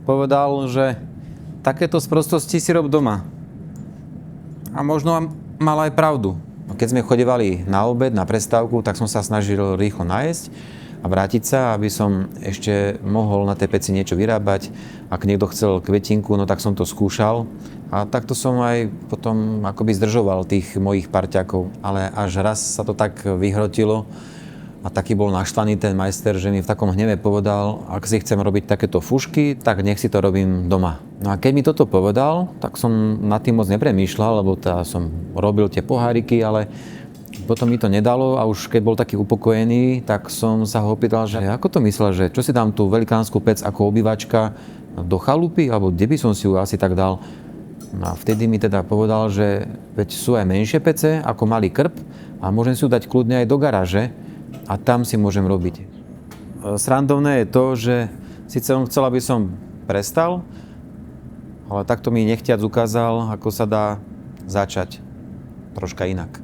povedal, že takéto sprostosti si rob doma. A možno mal aj pravdu. Keď sme chodevali na obed, na prestávku, tak som sa snažil rýchlo najesť a vrátiť sa, aby som ešte mohol na tej peci niečo vyrábať. Ak niekto chcel kvetinku, no tak som to skúšal. A takto som aj potom akoby zdržoval tých mojich parťákov. Ale až raz sa to tak vyhrotilo a taký bol naštvaný ten majster, že mi v takom hneve povedal, ak si chcem robiť takéto fušky, tak nech si to robím doma. No a keď mi toto povedal, tak som nad tým moc nepremýšľal, lebo som robil tie poháriky, ale potom mi to nedalo a už keď bol taký upokojený, tak som sa ho opýtal, že ako to myslel, že čo si dám tú velikánsku pec ako obývačka do chalupy, alebo kde by som si ju asi tak dal. No a vtedy mi teda povedal, že veď sú aj menšie pece ako malý krb a môžem si ju dať kľudne aj do garáže a tam si môžem robiť. Srandovné je to, že síce on chcel, aby som prestal, ale takto mi nechtiac ukázal, ako sa dá začať troška inak.